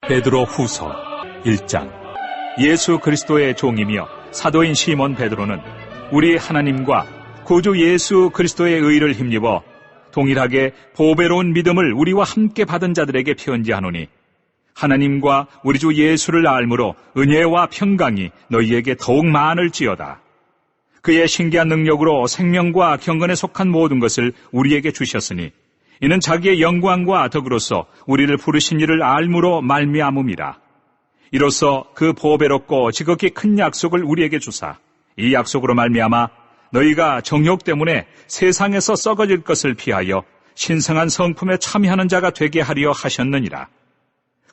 베드로 후서 1장. 예수 그리스도의 종이며 사도인 시몬 베드로는 우리 하나님과 구주 예수 그리스도의 의를 힘입어 동일하게 보배로운 믿음을 우리와 함께 받은 자들에게 편지하노니, 하나님과 우리 주 예수를 알므로 은혜와 평강이 너희에게 더욱 많을지어다. 그의 신기한 능력으로 생명과 경건에 속한 모든 것을 우리에게 주셨으니, 이는 자기의 영광과 덕으로서 우리를 부르신 이를 알므로 말미암음이라. 이로써 그 보배롭고 지극히 큰 약속을 우리에게 주사, 이 약속으로 말미암아 너희가 정욕 때문에 세상에서 썩어질 것을 피하여 신성한 성품에 참여하는 자가 되게 하려 하셨느니라.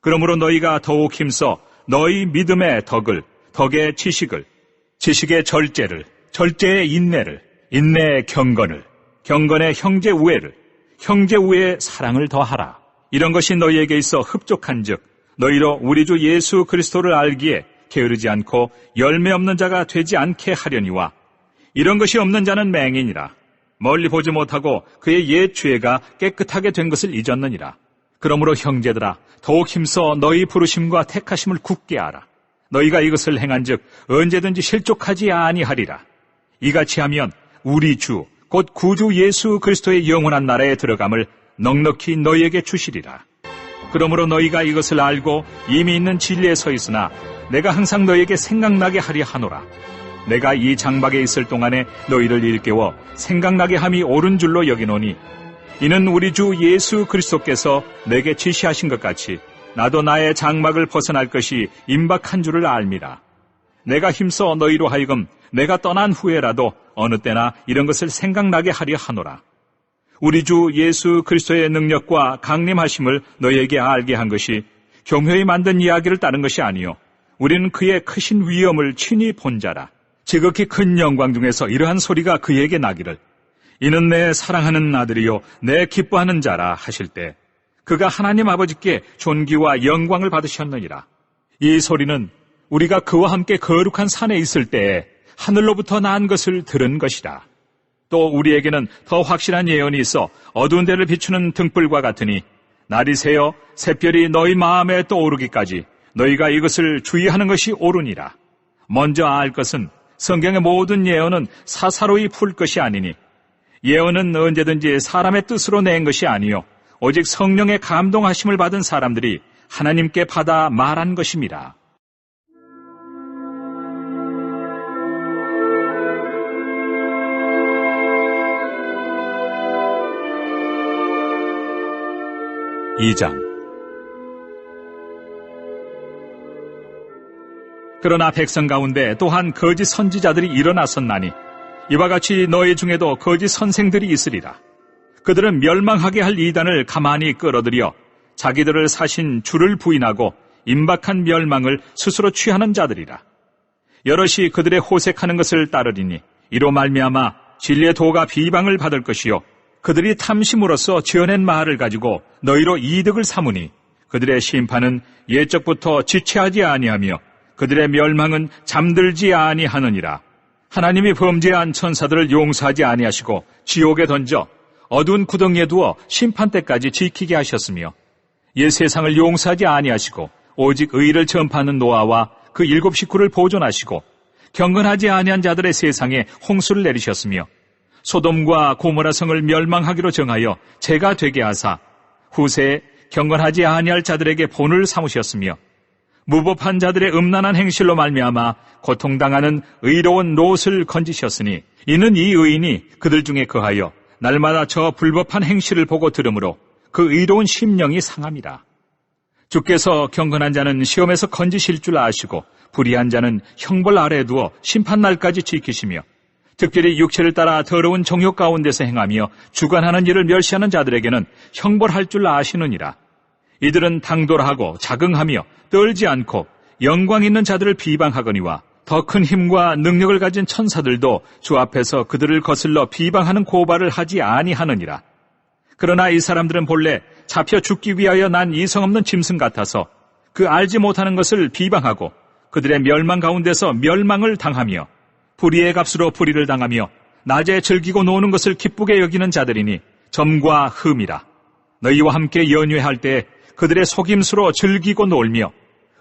그러므로 너희가 더욱 힘써 너희 믿음의 덕을, 덕의 지식을, 지식의 절제를, 절제의 인내를, 인내의 경건을, 경건의 형제 우애를, 형제 우애의 사랑을 더하라. 이런 것이 너희에게 있어 흡족한즉 너희로 우리 주 예수 그리스도를 알기에 게으르지 않고 열매 없는 자가 되지 않게 하려니와, 이런 것이 없는 자는 맹인이라. 멀리 보지 못하고 그의 옛 죄가 깨끗하게 된 것을 잊었느니라. 그러므로 형제들아, 더욱 힘써 너희 부르심과 택하심을 굳게 알아. 너희가 이것을 행한즉 언제든지 실족하지 아니하리라. 이같이 하면 우리 주 곧 구주 예수 그리스도의 영원한 나라에 들어감을 넉넉히 너희에게 주시리라. 그러므로 너희가 이것을 알고 이미 있는 진리에 서 있으나 내가 항상 너희에게 생각나게 하려 하노라. 내가 이 장막에 있을 동안에 너희를 일깨워 생각나게 함이 옳은 줄로 여기노니, 이는 우리 주 예수 그리스도께서 내게 지시하신 것 같이 나도 나의 장막을 벗어날 것이 임박한 줄을 알미라. 내가 힘써 너희로 하여금 내가 떠난 후에라도 어느 때나 이런 것을 생각나게 하려 하노라. 우리 주 예수 그리스도의 능력과 강림하심을 너희에게 알게 한 것이 교묘히 만든 이야기를 따른 것이 아니요, 우리는 그의 크신 위엄을 친히 본 자라. 지극히 큰 영광 중에서 이러한 소리가 그에게 나기를, 이는 내 사랑하는 아들이요 내 기뻐하는 자라 하실 때 그가 하나님 아버지께 존귀와 영광을 받으셨느니라. 이 소리는 우리가 그와 함께 거룩한 산에 있을 때에 하늘로부터 난 것을 들은 것이라. 또 우리에게는 더 확실한 예언이 있어 어두운 데를 비추는 등불과 같으니, 날이 새어 샛별이 너희 마음에 떠오르기까지 너희가 이것을 주의하는 것이 옳으니라. 먼저 알 것은 성경의 모든 예언은 사사로이 풀 것이 아니니, 예언은 언제든지 사람의 뜻으로 낸 것이 아니요 오직 성령의 감동하심을 받은 사람들이 하나님께 받아 말한 것입니다. (2장) 그러나 백성 가운데 또한 거짓 선지자들이 일어났었나니, 이와 같이 너희 중에도 거짓 선생들이 있으리라. 그들은 멸망하게 할 이단을 가만히 끌어들여 자기들을 사신 주를 부인하고 임박한 멸망을 스스로 취하는 자들이라. 여럿이 그들의 호색하는 것을 따르리니, 이로 말미암아 진리의 도가 비방을 받을 것이요 그들이 탐심으로써 지어낸 말을 가지고 너희로 이득을 삼으니, 그들의 심판은 옛적부터 지체하지 아니하며 그들의 멸망은 잠들지 아니하느니라. 하나님이 범죄한 천사들을 용서하지 아니하시고 지옥에 던져 어두운 구덩이에 두어 심판 때까지 지키게 하셨으며, 옛 세상을 용서하지 아니하시고 오직 의를 전파하는 노아와 그 7 식구를 보존하시고 경건하지 아니한 자들의 세상에 홍수를 내리셨으며, 소돔과 고모라 성을 멸망하기로 정하여 재가 되게 하사 후세에 경건하지 아니할 자들에게 본을 삼으셨으며, 무법한 자들의 음란한 행실로 말미암아 고통당하는 의로운 롯을 건지셨으니, 이는 이 의인이 그들 중에 거하여 날마다 저 불법한 행실을 보고 들으므로 그 의로운 심령이 상함이라. 주께서 경건한 자는 시험에서 건지실 줄 아시고 불의한 자는 형벌 아래에 두어 심판날까지 지키시며, 특별히 육체를 따라 더러운 정욕 가운데서 행하며 주관하는 일을 멸시하는 자들에게는 형벌할 줄 아시느니라. 이들은 당돌하고 자긍하며 떨지 않고 영광 있는 자들을 비방하거니와, 더 큰 힘과 능력을 가진 천사들도 주 앞에서 그들을 거슬러 비방하는 고발을 하지 아니하느니라. 그러나 이 사람들은 본래 잡혀 죽기 위하여 난 이성 없는 짐승 같아서 그 알지 못하는 것을 비방하고 그들의 멸망 가운데서 멸망을 당하며, 불의의 값으로 불의를 당하며 낮에 즐기고 노는 것을 기쁘게 여기는 자들이니 점과 흠이라. 너희와 함께 연회할 때 그들의 속임수로 즐기고 놀며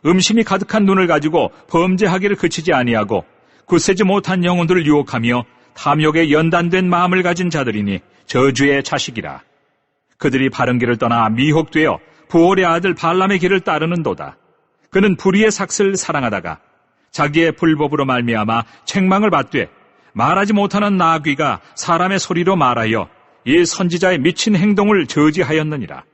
음심이 가득한 눈을 가지고 범죄하기를 그치지 아니하고 굳세지 못한 영혼들을 유혹하며 탐욕에 연단된 마음을 가진 자들이니 저주의 자식이라. 그들이 바른 길을 떠나 미혹되어 부올의 아들 발람의 길을 따르는도다. 그는 불의의 삭슬을 사랑하다가 자기의 불법으로 말미암아 책망을 받되 말하지 못하는 나귀가 사람의 소리로 말하여 이 선지자의 미친 행동을 저지하였느니라.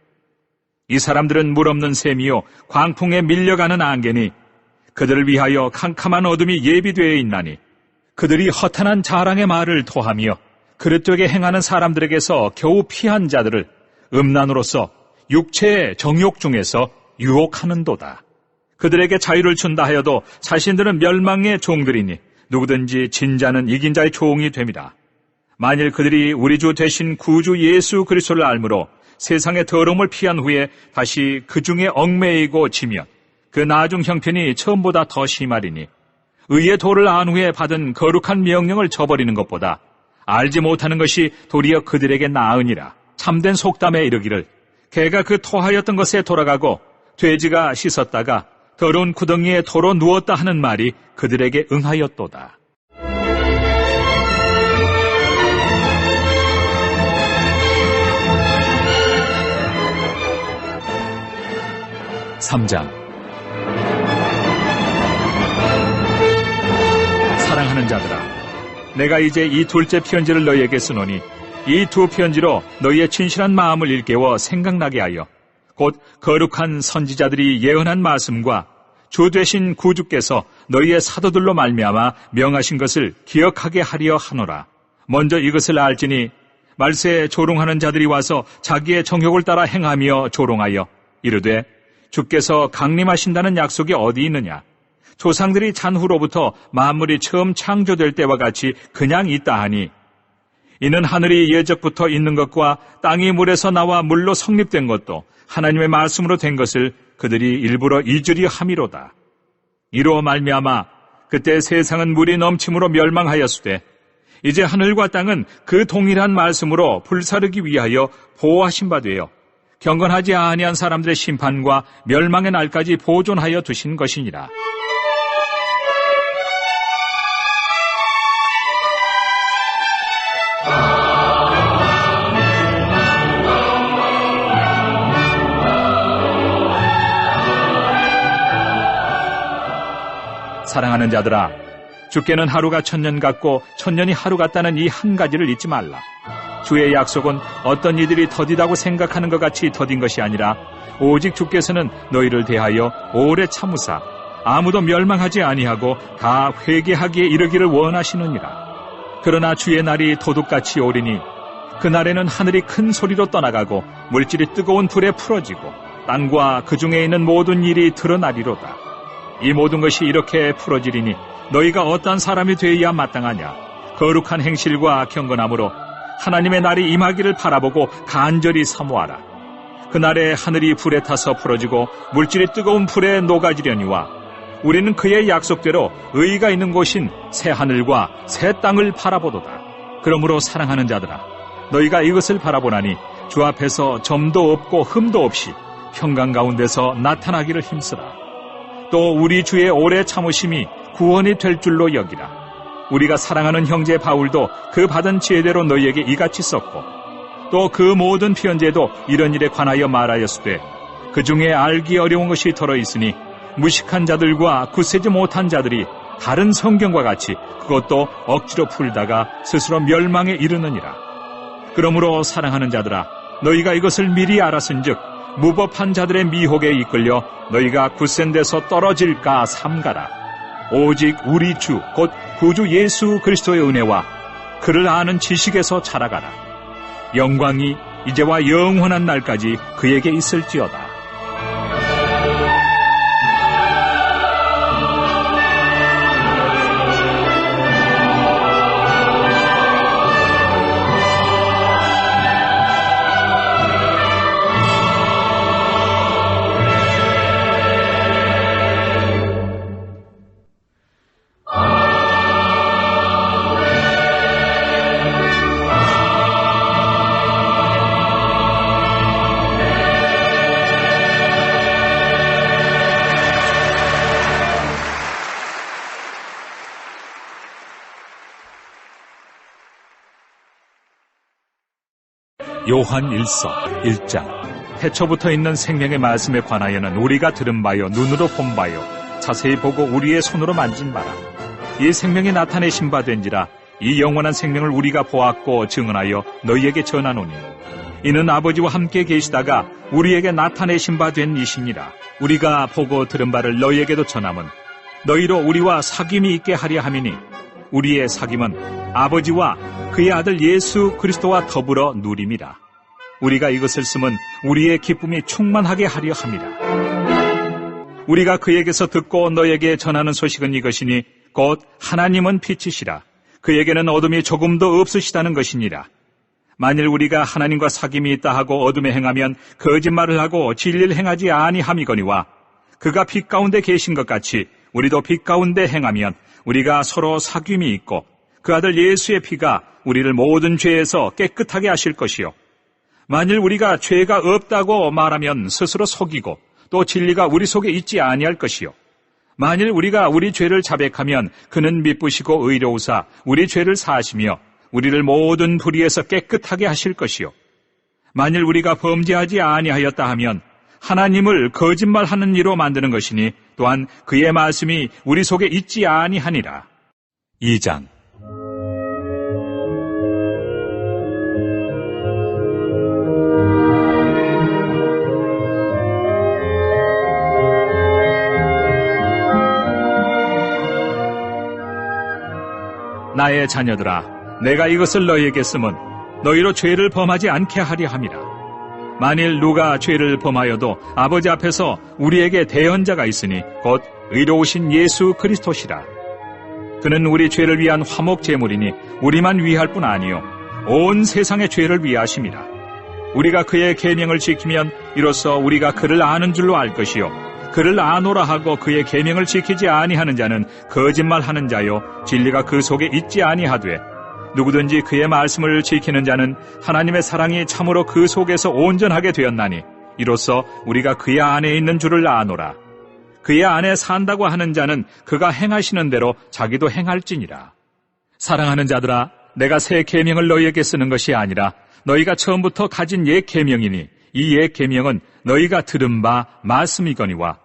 이 사람들은 물 없는 샘이요 광풍에 밀려가는 안개니 그들을 위하여 캄캄한 어둠이 예비되어 있나니 그들이 허탄한 자랑의 말을 토하며 그릇되게 행하는 사람들에게서 겨우 피한 자들을 음란으로서 육체의 정욕 중에서 유혹하는도다. 그들에게 자유를 준다 하여도 자신들은 멸망의 종들이니 누구든지 진자는 이긴 자의 종이 됨이라. 만일 그들이 우리 주 되신 구주 예수 그리스도를 알므로 세상의 더러움을 피한 후에 다시 그 중에 얽매이고 지면 그 나중 형편이 처음보다 더 심하리니 의의 도를 안 후에 받은 거룩한 명령을 저버리는 것보다 알지 못하는 것이 도리어 그들에게 나으니라. 참된 속담에 이르기를 개가 그 토하였던 것에 돌아가고 돼지가 씻었다가 더러운 구덩이에 도로 누웠다 하는 말이 그들에게 응하였도다. 3장. 사랑하는 자들아, 내가 이제 이 둘째 편지를 너희에게 쓰노니 이 두 편지로 너희의 진실한 마음을 일깨워 생각나게 하여 곧 거룩한 선지자들이 예언한 말씀과 주 되신 구주께서 너희의 사도들로 말미암아 명하신 것을 기억하게 하려 하노라. 먼저 이것을 알지니 말세에 조롱하는 자들이 와서 자기의 정욕을 따라 행하며 조롱하여 이르되 주께서 강림하신다는 약속이 어디 있느냐? 조상들이 잔후로부터 만물이 처음 창조될 때와 같이 그냥 있다 하니 이는 하늘이 예적부터 있는 것과 땅이 물에서 나와 물로 성립된 것도 하나님의 말씀으로 된 것을 그들이 일부러 잊으려 함이로다. 이로 말미암아 그때 세상은 물이 넘침으로 멸망하였으되 이제 하늘과 땅은 그 동일한 말씀으로 불사르기 위하여 보호하신 바 되어 경건하지 아니한 사람들의 심판과 멸망의 날까지 보존하여 두신 것이니라. 사랑하는 자들아, 주께는 하루가 천년 같고 천년이 하루 같다는 이 한 가지를 잊지 말라. 주의 약속은 어떤 이들이 더디다고 생각하는 것 같이 더딘 것이 아니라 오직 주께서는 너희를 대하여 오래 참으사 아무도 멸망하지 아니하고 다 회개하기에 이르기를 원하시느니라. 그러나 주의 날이 도둑같이 오리니 그날에는 하늘이 큰 소리로 떠나가고 물질이 뜨거운 불에 풀어지고 땅과 그 중에 있는 모든 일이 드러나리로다. 이 모든 것이 이렇게 풀어지리니 너희가 어떠한 사람이 되어야 마땅하냐? 거룩한 행실과 경건함으로 하나님의 날이 임하기를 바라보고 간절히 사모하라. 그날에 하늘이 불에 타서 풀어지고 물질이 뜨거운 불에 녹아지려니와 우리는 그의 약속대로 의가 있는 곳인 새 하늘과 새 땅을 바라보도다. 그러므로 사랑하는 자들아, 너희가 이것을 바라보나니 주 앞에서 점도 없고 흠도 없이 평강 가운데서 나타나기를 힘쓰라. 또 우리 주의 오래 참으심이 구원이 될 줄로 여기라. 우리가 사랑하는 형제 바울도 그 받은 지혜대로 너희에게 이같이 썼고 또 그 모든 편지에도 이런 일에 관하여 말하였으되 그 중에 알기 어려운 것이 들어있으니 무식한 자들과 굳세지 못한 자들이 다른 성경과 같이 그것도 억지로 풀다가 스스로 멸망에 이르느니라. 그러므로 사랑하는 자들아, 너희가 이것을 미리 알았은즉 무법한 자들의 미혹에 이끌려 너희가 굳센 데서 떨어질까 삼가라. 오직 우리 주 곧 구주 예수 그리스도의 은혜와 그를 아는 지식에서 자라가라. 영광이 이제와 영원한 날까지 그에게 있을지어다. 요한 1서 1장. 태초부터 있는 생명의 말씀에 관하여는 우리가 들은 바요, 눈으로 본 바요, 자세히 보고 우리의 손으로 만진 바라. 이 생명이 나타내신 바 된지라. 이 영원한 생명을 우리가 보았고 증언하여 너희에게 전하노니 이는 아버지와 함께 계시다가 우리에게 나타내신 바 된 이시니라. 우리가 보고 들은 바를 너희에게도 전함은 너희로 우리와 사귐이 있게 하려 함이니 우리의 사귐은 아버지와 그의 아들 예수 그리스도와 더불어 누림이라. 우리가 이것을 쓰면 우리의 기쁨이 충만하게 하려 함이라. 우리가 그에게서 듣고 너에게 전하는 소식은 이것이니 곧 하나님은 빛이시라. 그에게는 어둠이 조금도 없으시다는 것이니라. 만일 우리가 하나님과 사귐이 있다 하고 어둠에 행하면 거짓말을 하고 진리를 행하지 아니함이거니와 그가 빛 가운데 계신 것 같이 우리도 빛 가운데 행하면 우리가 서로 사귐이 있고 그 아들 예수의 피가 우리를 모든 죄에서 깨끗하게 하실 것이요. 만일 우리가 죄가 없다고 말하면 스스로 속이고 또 진리가 우리 속에 있지 아니할 것이요. 만일 우리가 우리 죄를 자백하면 그는 미쁘시고 의로우사 우리 죄를 사하시며 우리를 모든 불의에서 깨끗하게 하실 것이요. 만일 우리가 범죄하지 아니하였다 하면 하나님을 거짓말하는 이로 만드는 것이니 또한 그의 말씀이 우리 속에 있지 아니하니라. 2장. 나의 자녀들아, 내가 이것을 너희에게 쓰면 너희로 죄를 범하지 않게 하려 함이라. 만일 누가 죄를 범하여도 아버지 앞에서 우리에게 대언자가 있으니 곧 의로우신 예수 그리스도시라. 그는 우리 죄를 위한 화목 제물이니 우리만 위할 뿐 아니요 온 세상의 죄를 위하심이라. 우리가 그의 계명을 지키면 이로써 우리가 그를 아는 줄로 알 것이요 그를 아노라 하고 그의 계명을 지키지 아니하는 자는 거짓말하는 자요 진리가 그 속에 있지 아니하되 누구든지 그의 말씀을 지키는 자는 하나님의 사랑이 참으로 그 속에서 온전하게 되었나니 이로써 우리가 그의 안에 있는 줄을 아노라. 그의 안에 산다고 하는 자는 그가 행하시는 대로 자기도 행할지니라. 사랑하는 자들아, 내가 새 계명을 너희에게 쓰는 것이 아니라 너희가 처음부터 가진 옛 계명이니 이 옛 계명은 너희가 들은 바 말씀이거니와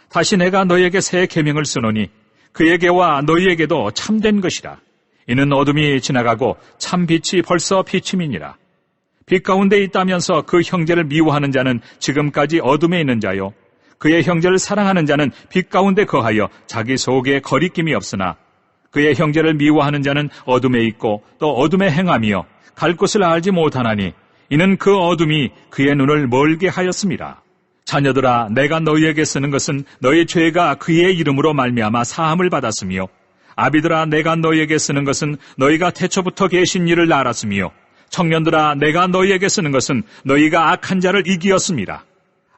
다시 내가 너희에게 새 계명을 쓰노니 그에게와 너희에게도 참된 것이라. 이는 어둠이 지나가고 참 빛이 벌써 비침이니라. 빛 가운데 있다면서 그 형제를 미워하는 자는 지금까지 어둠에 있는 자요 그의 형제를 사랑하는 자는 빛 가운데 거하여 자기 속에 거리낌이 없으나 그의 형제를 미워하는 자는 어둠에 있고 또 어둠에 행하며 갈 곳을 알지 못하나니 이는 그 어둠이 그의 눈을 멀게 하였습니다. 자녀들아, 내가 너희에게 쓰는 것은 너희 죄가 그의 이름으로 말미암아 사함을 받았으며 아비들아, 내가 너희에게 쓰는 것은 너희가 태초부터 계신 이를 알았으며 청년들아, 내가 너희에게 쓰는 것은 너희가 악한 자를 이기었습니다.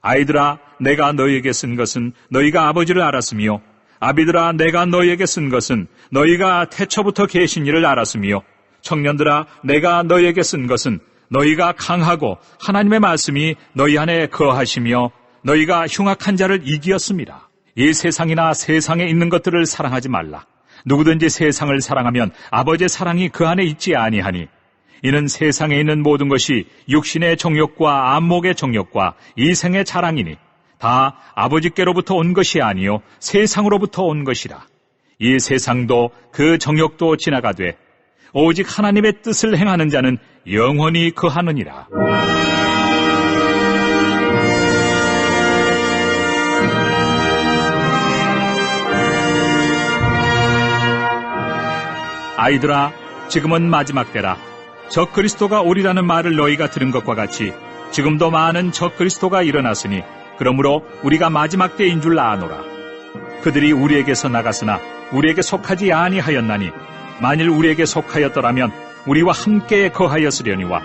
아이들아, 내가 너희에게 쓴 것은 너희가 아버지를 알았으며 아비들아, 내가 너희에게 쓴 것은 너희가 태초부터 계신 이를 알았으며 청년들아, 내가 너희에게 쓴 것은 너희가 강하고 하나님의 말씀이 너희 안에 거하시며 너희가 흉악한 자를 이기었습니다. 이 세상이나 세상에 있는 것들을 사랑하지 말라. 누구든지 세상을 사랑하면 아버지의 사랑이 그 안에 있지 아니하니 이는 세상에 있는 모든 것이 육신의 정욕과 안목의 정욕과 이생의 자랑이니 다 아버지께로부터 온 것이 아니요 세상으로부터 온 것이라. 이 세상도 그 정욕도 지나가되 오직 하나님의 뜻을 행하는 자는 영원히 거하느니라. 아이들아, 지금은 마지막 때라. 적그리스도가 오리라는 말을 너희가 들은 것과 같이 지금도 많은 적그리스도가 일어났으니 그러므로 우리가 마지막 때인 줄 아노라. 그들이 우리에게서 나갔으나 우리에게 속하지 아니하였나니 만일 우리에게 속하였더라면 우리와 함께 거하였으려니와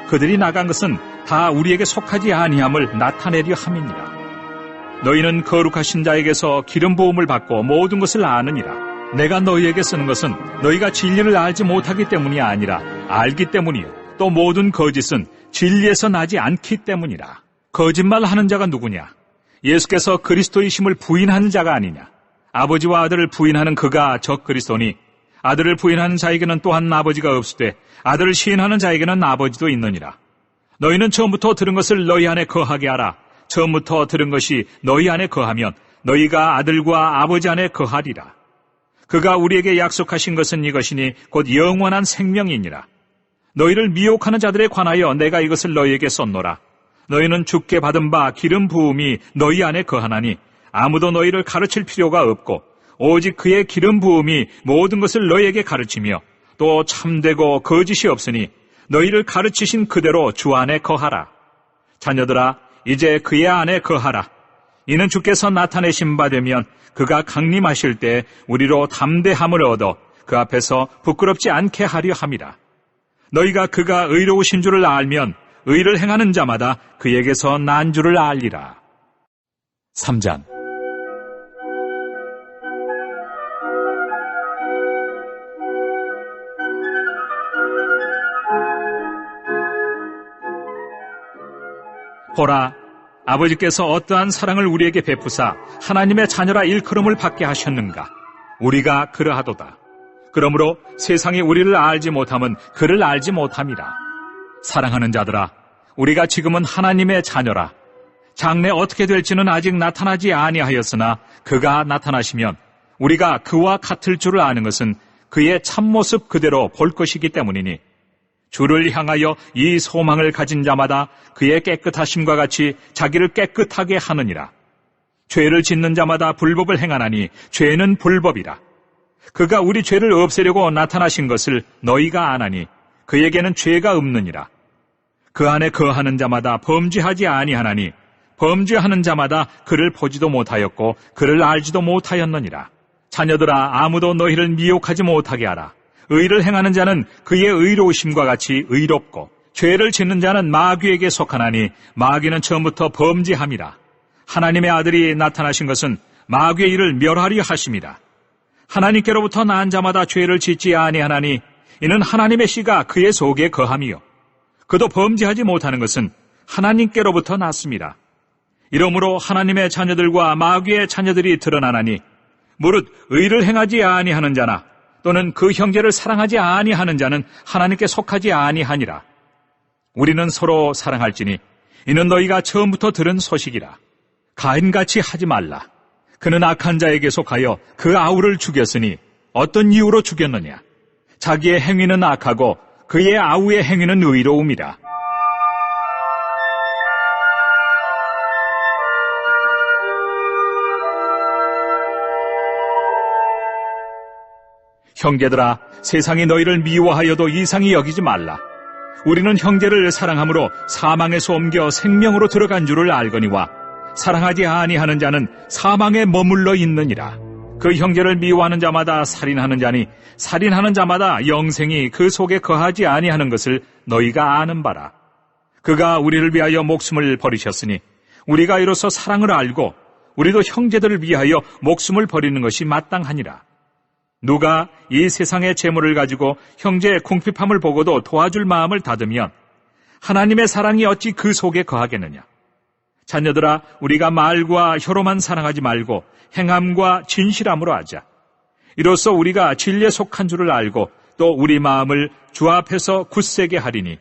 그들이 나간 것은 다 우리에게 속하지 아니함을 나타내려 함이니라. 너희는 거룩하신 자에게서 기름 부음을 받고 모든 것을 아느니라. 내가 너희에게 쓰는 것은 너희가 진리를 알지 못하기 때문이 아니라 알기 때문이요 또 모든 거짓은 진리에서 나지 않기 때문이라. 거짓말하는 자가 누구냐? 예수께서 그리스도이심을 부인하는 자가 아니냐? 아버지와 아들을 부인하는 그가 적그리스도니 아들을 부인하는 자에게는 또한 아버지가 없으되 아들을 시인하는 자에게는 아버지도 있느니라. 너희는 처음부터 들은 것을 너희 안에 거하게 하라. 처음부터 들은 것이 너희 안에 거하면 너희가 아들과 아버지 안에 거하리라. 그가 우리에게 약속하신 것은 이것이니 곧 영원한 생명이니라. 너희를 미혹하는 자들에 관하여 내가 이것을 너희에게 썼노라. 너희는 주께 받은 바 기름 부음이 너희 안에 거하나니 아무도 너희를 가르칠 필요가 없고 오직 그의 기름 부음이 모든 것을 너희에게 가르치며 또 참되고 거짓이 없으니 너희를 가르치신 그대로 주 안에 거하라. 자녀들아, 이제 그의 안에 거하라. 이는 주께서 나타내신 바 되면 그가 강림하실 때 우리로 담대함을 얻어 그 앞에서 부끄럽지 않게 하려 함이라. 너희가 그가 의로우신 줄을 알면 의를 행하는 자마다 그에게서 난 줄을 알리라. 3장. 보라, 아버지께서 어떠한 사랑을 우리에게 베푸사 하나님의 자녀라 일컬음을 받게 하셨는가. 우리가 그러하도다. 그러므로 세상이 우리를 알지 못함은 그를 알지 못함이라. 사랑하는 자들아, 우리가 지금은 하나님의 자녀라. 장래 어떻게 될지는 아직 나타나지 아니하였으나 그가 나타나시면 우리가 그와 같을 줄을 아는 것은 그의 참모습 그대로 볼 것이기 때문이니 주를 향하여 이 소망을 가진 자마다 그의 깨끗하심과 같이 자기를 깨끗하게 하느니라. 죄를 짓는 자마다 불법을 행하나니 죄는 불법이라. 그가 우리 죄를 없애려고 나타나신 것을 너희가 아나니 그에게는 죄가 없느니라. 그 안에 거하는 자마다 범죄하지 아니하나니 범죄하는 자마다 그를 보지도 못하였고 그를 알지도 못하였느니라. 자녀들아, 아무도 너희를 미혹하지 못하게 하라. 의를 행하는 자는 그의 의로우심과 같이 의롭고 죄를 짓는 자는 마귀에게 속하나니 마귀는 처음부터 범죄함이라. 하나님의 아들이 나타나신 것은 마귀의 일을 멸하려 하심이라. 하나님께로부터 난 자마다 죄를 짓지 아니하나니 이는 하나님의 씨가 그의 속에 거함이요 그도 범죄하지 못하는 것은 하나님께로부터 났습니다. 이러므로 하나님의 자녀들과 마귀의 자녀들이 드러나나니 무릇 의를 행하지 아니하는 자나 또는 그 형제를 사랑하지 아니하는 자는 하나님께 속하지 아니하니라. 우리는 서로 사랑할지니 이는 너희가 처음부터 들은 소식이라. 가인같이 하지 말라. 그는 악한 자에게 속하여 그 아우를 죽였으니 어떤 이유로 죽였느냐? 자기의 행위는 악하고 그의 아우의 행위는 의로움이라. 형제들아, 세상이 너희를 미워하여도 이상히 여기지 말라. 우리는 형제를 사랑함으로 사망에서 옮겨 생명으로 들어간 줄을 알거니와 사랑하지 아니하는 자는 사망에 머물러 있느니라. 그 형제를 미워하는 자마다 살인하는 자니 살인하는 자마다 영생이 그 속에 거하지 아니하는 것을 너희가 아는 바라. 그가 우리를 위하여 목숨을 버리셨으니 우리가 이로써 사랑을 알고 우리도 형제들을 위하여 목숨을 버리는 것이 마땅하니라. 누가 이 세상의 재물을 가지고 형제의 궁핍함을 보고도 도와줄 마음을 닫으면 하나님의 사랑이 어찌 그 속에 거하겠느냐. 자녀들아, 우리가 말과 혀로만 사랑하지 말고 행함과 진실함으로 하자. 이로써 우리가 진리에 속한 줄을 알고 또 우리 마음을 주 앞에서 굳세게 하리니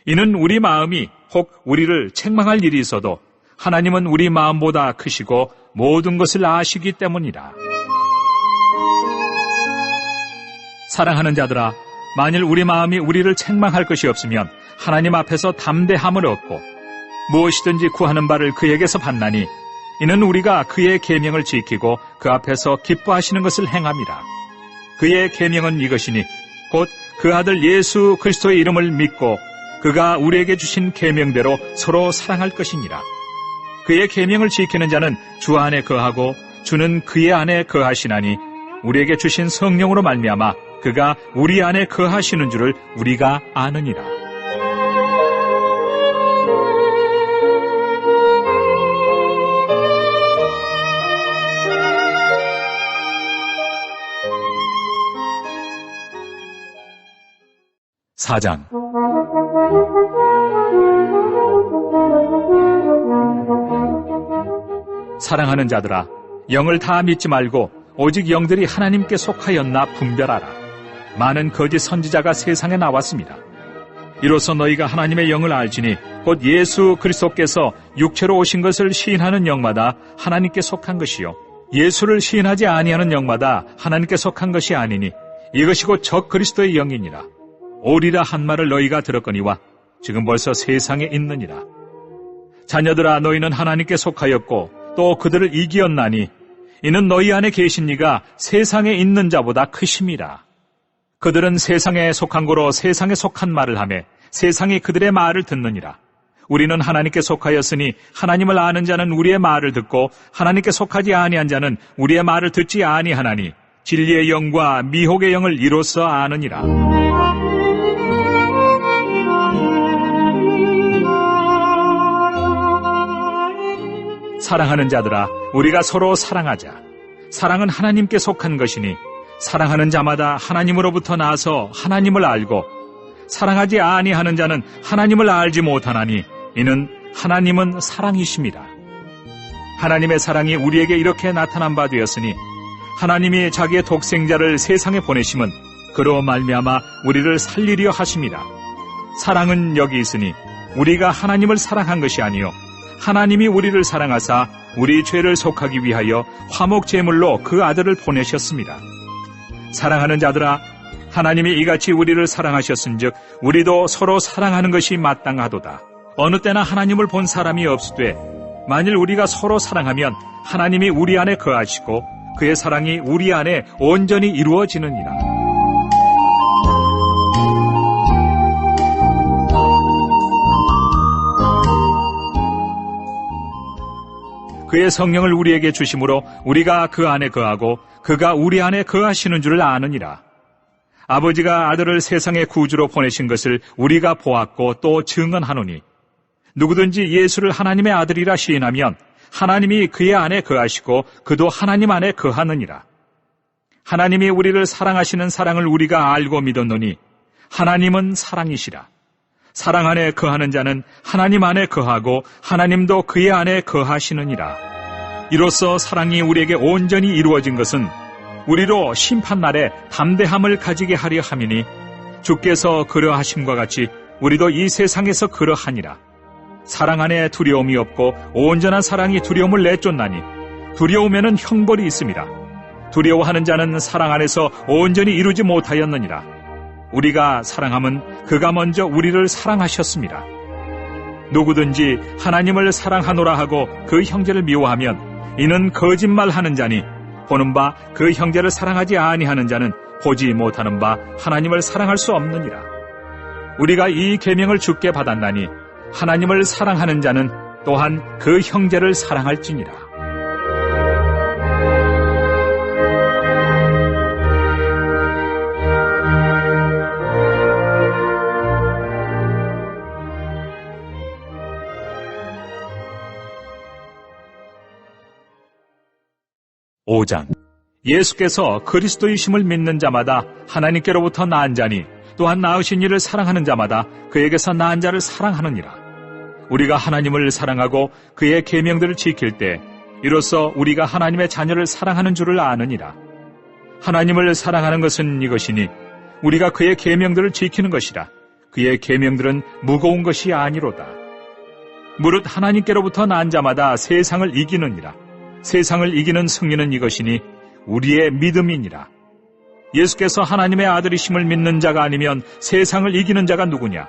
이는 우리 마음이 혹 우리를 책망할 일이 있어도 하나님은 우리 마음보다 크시고 모든 것을 아시기 때문이라. 사랑하는 자들아, 만일 우리 마음이 우리를 책망할 것이 없으면 하나님 앞에서 담대함을 얻고 무엇이든지 구하는 바를 그에게서 받나니 이는 우리가 그의 계명을 지키고 그 앞에서 기뻐하시는 것을 행함이라. 그의 계명은 이것이니 곧 그 아들 예수 그리스도의 이름을 믿고 그가 우리에게 주신 계명대로 서로 사랑할 것이니라. 그의 계명을 지키는 자는 주 안에 거하고 주는 그의 안에 거하시나니 우리에게 주신 성령으로 말미암아 그가 우리 안에 거하시는 줄을 우리가 아느니라. 사장. 사랑하는 자들아, 영을 다 믿지 말고 오직 영들이 하나님께 속하였나 분별하라. 많은 거짓 선지자가 세상에 나왔습니다. 이로써 너희가 하나님의 영을 알지니 곧 예수 그리스도께서 육체로 오신 것을 시인하는 영마다 하나님께 속한 것이요 예수를 시인하지 아니하는 영마다 하나님께 속한 것이 아니니 이것이 곧 적 그리스도의 영이니라. 오리라 한 말을 너희가 들었거니와 지금 벌써 세상에 있느니라. 자녀들아, 너희는 하나님께 속하였고 또 그들을 이기었나니 이는 너희 안에 계신 이가 세상에 있는 자보다 크심이라. 그들은 세상에 속한 고로 세상에 속한 말을 하매 세상이 그들의 말을 듣느니라. 우리는 하나님께 속하였으니 하나님을 아는 자는 우리의 말을 듣고 하나님께 속하지 아니한 자는 우리의 말을 듣지 아니하나니 진리의 영과 미혹의 영을 이로써 아느니라. 사랑하는 자들아, 우리가 서로 사랑하자. 사랑은 하나님께 속한 것이니 사랑하는 자마다 하나님으로부터 나서 하나님을 알고 사랑하지 아니하는 자는 하나님을 알지 못하나니 이는 하나님은 사랑이심이라. 하나님의 사랑이 우리에게 이렇게 나타난 바 되었으니 하나님이 자기의 독생자를 세상에 보내심은 그로 말미암아 우리를 살리려 하심이라. 사랑은 여기 있으니 우리가 하나님을 사랑한 것이 아니요 하나님이 우리를 사랑하사 우리 죄를 속하기 위하여 화목 제물로 그 아들을 보내셨습니다. 사랑하는 자들아, 하나님이 이같이 우리를 사랑하셨은즉 우리도 서로 사랑하는 것이 마땅하도다. 어느 때나 하나님을 본 사람이 없으되 만일 우리가 서로 사랑하면 하나님이 우리 안에 거하시고 그의 사랑이 우리 안에 온전히 이루어지느니라. 그의 성령을 우리에게 주심으로 우리가 그 안에 거하고 그가 우리 안에 거하시는 줄을 아느니라. 아버지가 아들을 세상의 구주로 보내신 것을 우리가 보았고 또 증언하노니 누구든지 예수를 하나님의 아들이라 시인하면 하나님이 그의 안에 거하시고 그도 하나님 안에 거하느니라. 하나님이 우리를 사랑하시는 사랑을 우리가 알고 믿었노니 하나님은 사랑이시라. 사랑 안에 거하는 자는 하나님 안에 거하고 하나님도 그의 안에 거하시느니라. 이로써 사랑이 우리에게 온전히 이루어진 것은 우리로 심판날에 담대함을 가지게 하려 함이니 주께서 그러하심과 같이 우리도 이 세상에서 그러하니라. 사랑 안에 두려움이 없고 온전한 사랑이 두려움을 내쫓나니 두려움에는 형벌이 있습니다. 두려워하는 자는 사랑 안에서 온전히 이루지 못하였느니라. 우리가 사랑함은 그가 먼저 우리를 사랑하셨습니다. 누구든지 하나님을 사랑하노라 하고 그 형제를 미워하면 이는 거짓말하는 자니 보는 바 그 형제를 사랑하지 아니하는 자는 보지 못하는 바 하나님을 사랑할 수 없느니라. 우리가 이 계명을 주께 받았나니 하나님을 사랑하는 자는 또한 그 형제를 사랑할지니라. (5장) 예수께서 그리스도이심을 믿는 자마다 하나님께로부터 낳은 자니 또한 낳으신 이를 사랑하는 자마다 그에게서 낳은 자를 사랑하느니라. 우리가 하나님을 사랑하고 그의 계명들을 지킬 때 이로써 우리가 하나님의 자녀를 사랑하는 줄을 아느니라. 하나님을 사랑하는 것은 이것이니 우리가 그의 계명들을 지키는 것이라. 그의 계명들은 무거운 것이 아니로다. 무릇 하나님께로부터 낳은 자마다 세상을 이기느니라. 세상을 이기는 승리는 이것이니 우리의 믿음이니라. 예수께서 하나님의 아들이심을 믿는 자가 아니면 세상을 이기는 자가 누구냐?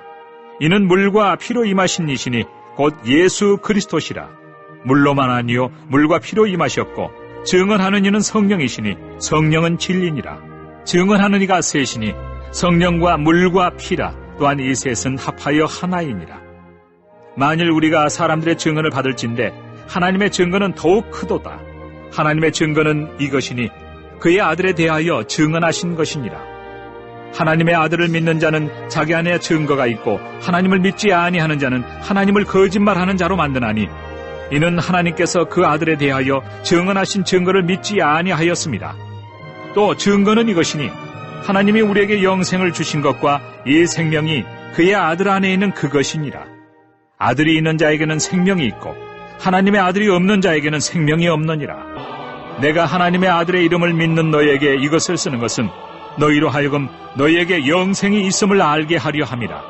이는 물과 피로 임하신 이시니 곧 예수 그리스도시라. 물로만 아니요 물과 피로 임하셨고 증언하는 이는 성령이시니 성령은 진리니라. 증언하는 이가 셋이니 성령과 물과 피라. 또한 이 셋은 합하여 하나이니라. 만일 우리가 사람들의 증언을 받을진대 하나님의 증거는 더욱 크도다. 하나님의 증거는 이것이니 그의 아들에 대하여 증언하신 것이니라. 하나님의 아들을 믿는 자는 자기 안에 증거가 있고 하나님을 믿지 아니하는 자는 하나님을 거짓말하는 자로 만드나니 이는 하나님께서 그 아들에 대하여 증언하신 증거를 믿지 아니하였습니다. 또 증거는 이것이니 하나님이 우리에게 영생을 주신 것과 이 생명이 그의 아들 안에 있는 그것이니라. 아들이 있는 자에게는 생명이 있고 하나님의 아들이 없는 자에게는 생명이 없느니라. 내가 하나님의 아들의 이름을 믿는 너희에게 이것을 쓰는 것은 너희로 하여금 너희에게 영생이 있음을 알게 하려 함이라.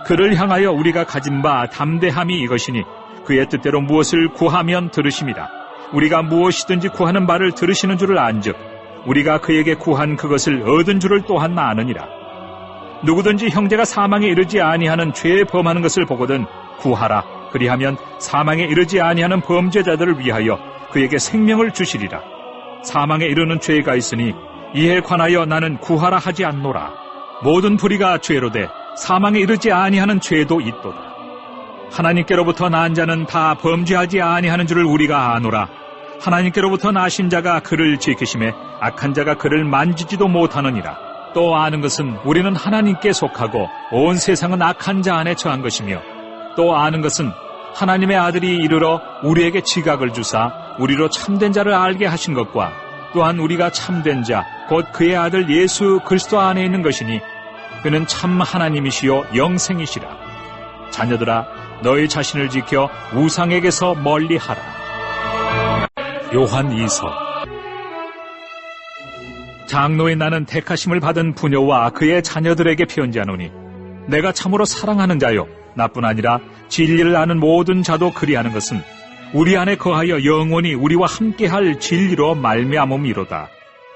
그를 향하여 우리가 가진 바 담대함이 이것이니 그의 뜻대로 무엇을 구하면 들으심이라. 우리가 무엇이든지 구하는 바를 들으시는 줄을 안즉 우리가 그에게 구한 그것을 얻은 줄을 또한 아느니라. 누구든지 형제가 사망에 이르지 아니하는 죄에 범하는 것을 보거든 구하라. 그리하면 사망에 이르지 아니하는 범죄자들을 위하여 그에게 생명을 주시리라. 사망에 이르는 죄가 있으니 이에 관하여 나는 구하라 하지 않노라. 모든 불의가 죄로 돼 사망에 이르지 아니하는 죄도 있도다. 하나님께로부터 난 자는 다 범죄하지 아니하는 줄을 우리가 아노라. 하나님께로부터 나신 자가 그를 지키심에 악한 자가 그를 만지지도 못하느니라. 또 아는 것은 우리는 하나님께 속하고 온 세상은 악한 자 안에 처한 것이며, 또 아는 것은 하나님의 아들이 이르러 우리에게 지각을 주사 우리로 참된 자를 알게 하신 것과 또한 우리가 참된 자 곧 그의 아들 예수 그리스도 안에 있는 것이니 그는 참 하나님이시요 영생이시라. 자녀들아, 너희 자신을 지켜 우상에게서 멀리하라. 요한 2서. 장로인 나는 택하심을 받은 부녀와 그의 자녀들에게 편지하노니 내가 참으로 사랑하는 자요 나뿐 아니라 진리를 아는 모든 자도 그리하는 것은 우리 안에 거하여 영원히 우리와 함께할 진리로 말미암음이로다.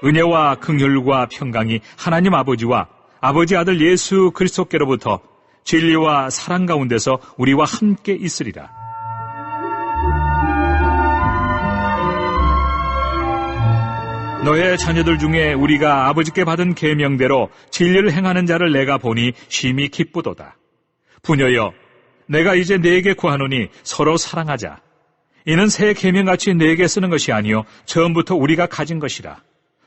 은혜와 긍휼과 평강이 하나님 아버지와 아버지 아들 예수 그리스도께로부터 진리와 사랑 가운데서 우리와 함께 있으리라. 너의 자녀들 중에 우리가 아버지께 받은 계명대로 진리를 행하는 자를 내가 보니 심히 기쁘도다. 부녀여, 내가 이제 네게 구하노니 서로 사랑하자. 이는 새 계명같이 네게 쓰는 것이 아니요 처음부터 우리가 가진 것이라.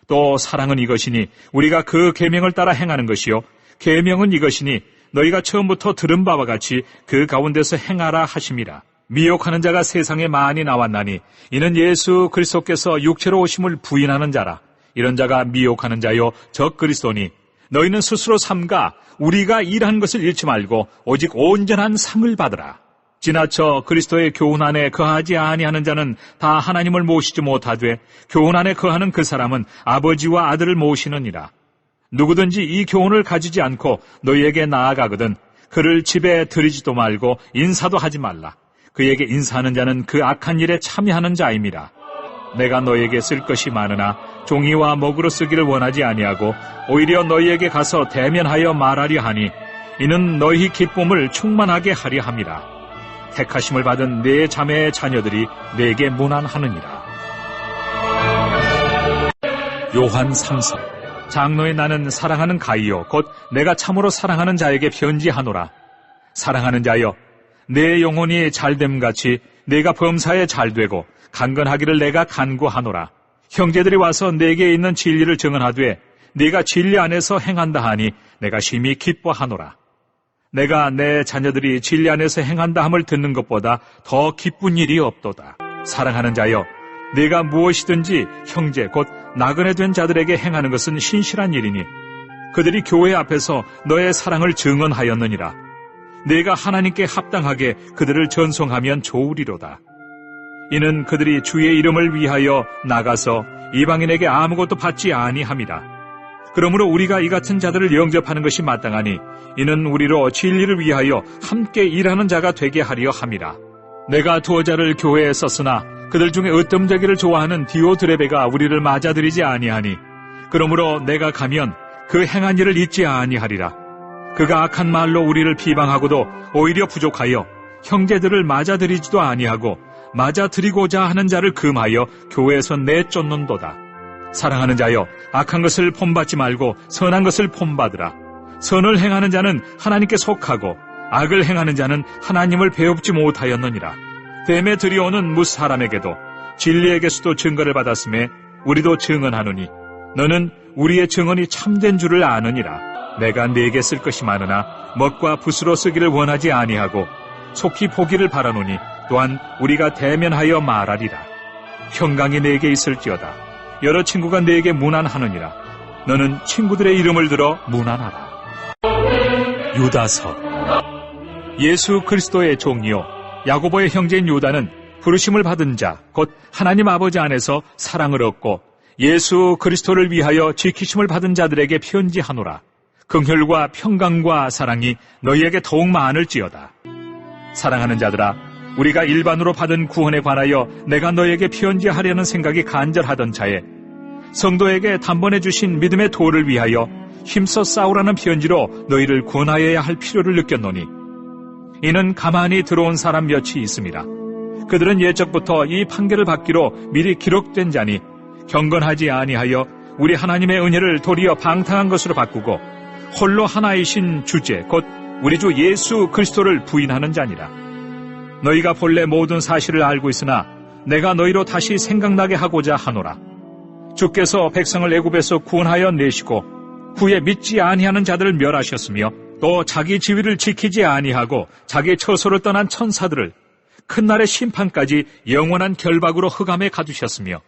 또 사랑은 이것이니 우리가 그 계명을 따라 행하는 것이요 계명은 이것이니 너희가 처음부터 들은 바와 같이 그 가운데서 행하라 하심이라. 미혹하는 자가 세상에 많이 나왔나니 이는 예수 그리스도께서 육체로 오심을 부인하는 자라. 이런 자가 미혹하는 자요 적 그리스도니 너희는 스스로 삼가 우리가 일한 것을 잃지 말고 오직 온전한 상을 받으라. 지나쳐 그리스도의 교훈 안에 거하지 아니하는 자는 다 하나님을 모시지 못하되 교훈 안에 거하는 그 사람은 아버지와 아들을 모시느니라. 누구든지 이 교훈을 가지지 않고 너희에게 나아가거든 그를 집에 들이지도 말고 인사도 하지 말라. 그에게 인사하는 자는 그 악한 일에 참여하는 자임이라. 내가 너희에게 쓸 것이 많으나 종이와 먹으로 쓰기를 원하지 아니하고 오히려 너희에게 가서 대면하여 말하려 하니 이는 너희 기쁨을 충만하게 하려 함이라. 택하심을 받은 네 자매의 자녀들이 내게 문안하느니라. 요한 3서. 장로인 나는 사랑하는 가이요 곧 내가 참으로 사랑하는 자에게 편지하노라. 사랑하는 자여, 내 영혼이 잘됨같이 내가 범사에 잘되고 강건하기를 내가 간구하노라. 형제들이 와서 내게 있는 진리를 증언하되 네가 진리 안에서 행한다 하니 내가 심히 기뻐하노라. 내가 내 자녀들이 진리 안에서 행한다 함을 듣는 것보다 더 기쁜 일이 없도다. 사랑하는 자여, 네가 무엇이든지 형제 곧 나그네 된 자들에게 행하는 것은 신실한 일이니 그들이 교회 앞에서 너의 사랑을 증언하였느니라. 네가 하나님께 합당하게 그들을 전송하면 좋으리로다. 이는 그들이 주의 이름을 위하여 나가서 이방인에게 아무것도 받지 아니함이라. 그러므로 우리가 이 같은 자들을 영접하는 것이 마땅하니 이는 우리로 진리를 위하여 함께 일하는 자가 되게 하려 함이라. 내가 두어 자를 교회에 썼으나 그들 중에 으뜸되기를 좋아하는 디오드레베가 우리를 맞아들이지 아니하니 그러므로 내가 가면 그 행한 일을 잊지 아니하리라. 그가 악한 말로 우리를 비방하고도 오히려 부족하여 형제들을 맞아들이지도 아니하고 맞아들이고자 하는 자를 금하여 교회에서 내쫓는도다. 사랑하는 자여, 악한 것을 본받지 말고 선한 것을 본받으라. 선을 행하는 자는 하나님께 속하고 악을 행하는 자는 하나님을 배웁지 못하였느니라. 뱀에 들여오는 무사람에게도 진리에게서도 증거를 받았음에 우리도 증언하노니 너는 우리의 증언이 참된 줄을 아느니라. 내가 네게 쓸 것이 많으나 먹과 붓으로 쓰기를 원하지 아니하고 속히 보기를 바라노니 또한 우리가 대면하여 말하리라. 평강이 네게 있을지어다. 여러 친구가 네게 문안하느니라. 너는 친구들의 이름을 들어 문안하라. 유다서. 예수 그리스도의 종이요 야고보의 형제인 유다는 부르심을 받은 자 곧 하나님 아버지 안에서 사랑을 얻고 예수 그리스도를 위하여 지키심을 받은 자들에게 편지하노라. 긍휼과 평강과 사랑이 너희에게 더욱 많을지어다. 사랑하는 자들아, 우리가 일반으로 받은 구원에 관하여 내가 너희에게 편지하려는 생각이 간절하던 차에 성도에게 단번에 주신 믿음의 도를 위하여 힘써 싸우라는 편지로 너희를 권하여야 할 필요를 느꼈노니, 이는 가만히 들어온 사람 몇이 있습니다. 그들은 예적부터 이 판결을 받기로 미리 기록된 자니 경건하지 아니하여 우리 하나님의 은혜를 도리어 방탕한 것으로 바꾸고 홀로 하나이신 주제 곧 우리 주 예수 그리스도를 부인하는 자니라. 너희가 본래 모든 사실을 알고 있으나 내가 너희로 다시 생각나게 하고자 하노라. 주께서 백성을 애굽에서 구원하여 내시고 후에 믿지 아니하는 자들을 멸하셨으며 또 자기 지위를 지키지 아니하고 자기 처소를 떠난 천사들을 큰 날의 심판까지 영원한 결박으로 흑암에 가두셨으며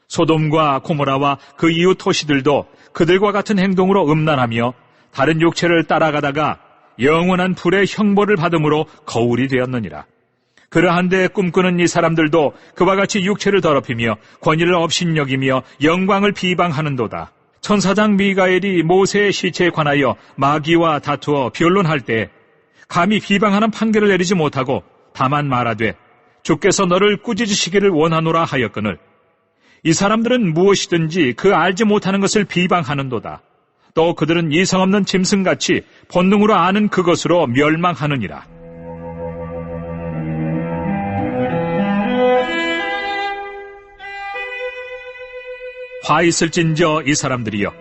소돔과 고모라와 그 이웃 도시들도 그들과 같은 행동으로 음란하며 다른 육체를 따라가다가 영원한 불의 형벌을 받음으로 거울이 되었느니라. 그러한데 꿈꾸는 이 사람들도 그와 같이 육체를 더럽히며 권위를 업신여기며 영광을 비방하는도다. 천사장 미가엘이 모세의 시체에 관하여 마귀와 다투어 변론할 때 감히 비방하는 판결을 내리지 못하고 다만 말하되 주께서 너를 꾸짖으시기를 원하노라 하였거늘 이 사람들은 무엇이든지 그 알지 못하는 것을 비방하는도다. 또 그들은 이성 없는 짐승같이 본능으로 아는 그것으로 멸망하느니라. 화 있을진저 이 사람들이여,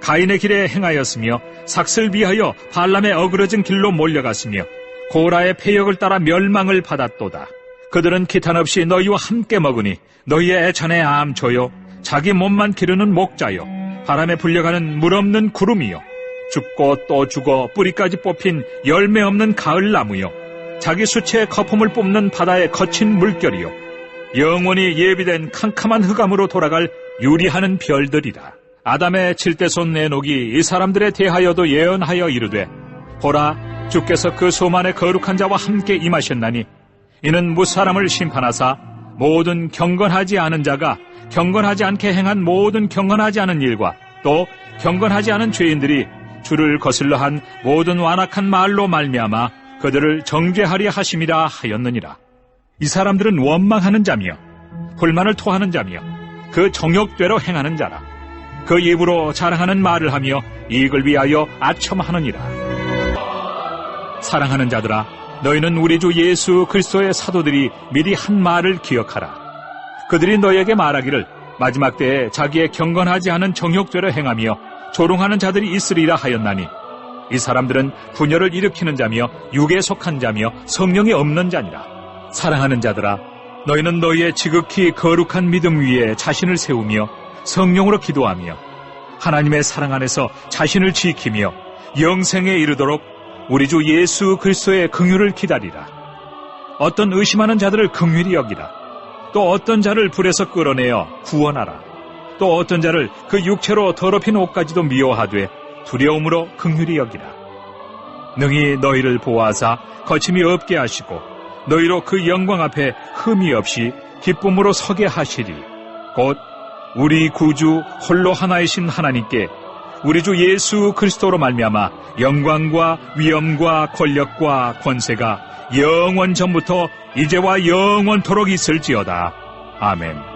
가인의 길에 행하였으며 삭슬 비하여 발람의 어그러진 길로 몰려갔으며 고라의 패역을 따라 멸망을 받았도다. 그들은 기탄 없이 너희와 함께 먹으니 너희의 애찬의 암초요 자기 몸만 기르는 목자요 바람에 불려가는 물 없는 구름이요 죽고 또 죽어 뿌리까지 뽑힌 열매 없는 가을나무요 자기 수치의 거품을 뿜는 바다의 거친 물결이요 영원히 예비된 캄캄한 흑암으로 돌아갈 유리하는 별들이라. 아담의 7대손 에녹이 이 사람들에 대하여도 예언하여 이르되 보라, 주께서 그 수만의 거룩한 자와 함께 임하셨나니 이는 무사람을 심판하사 모든 경건하지 않은 자가 경건하지 않게 행한 모든 경건하지 않은 일과 또 경건하지 않은 죄인들이 주를 거슬러 한 모든 완악한 말로 말미암아 그들을 정죄하려 하심이라 하였느니라. 이 사람들은 원망하는 자며 불만을 토하는 자며 그 정욕대로 행하는 자라. 그 입으로 자랑하는 말을 하며 이익을 위하여 아첨하느니라. 사랑하는 자들아, 너희는 우리 주 예수 그리스도의 사도들이 미리 한 말을 기억하라. 그들이 너희에게 말하기를 마지막 때에 자기의 경건하지 않은 정욕대로 행하며 조롱하는 자들이 있으리라 하였나니 이 사람들은 분열을 일으키는 자며 육에 속한 자며 성령이 없는 자니라. 사랑하는 자들아, 너희는 너희의 지극히 거룩한 믿음 위에 자신을 세우며 성령으로 기도하며 하나님의 사랑 안에서 자신을 지키며 영생에 이르도록 우리 주 예수 그리스도의 긍휼을 기다리라. 어떤 의심하는 자들을 긍휼히 여기라. 또 어떤 자를 불에서 끌어내어 구원하라. 또 어떤 자를 그 육체로 더럽힌 옷까지도 미워하되 두려움으로 긍휼히 여기라. 능히 너희를 보호하사 거침이 없게 하시고 너희로 그 영광 앞에 흠이 없이 기쁨으로 서게 하시리. 곧 우리 구주 홀로 하나이신 하나님께 우리 주 예수 그리스도로 말미암아 영광과 위엄과 권력과 권세가 영원 전부터 이제와 영원토록 있을지어다. 아멘.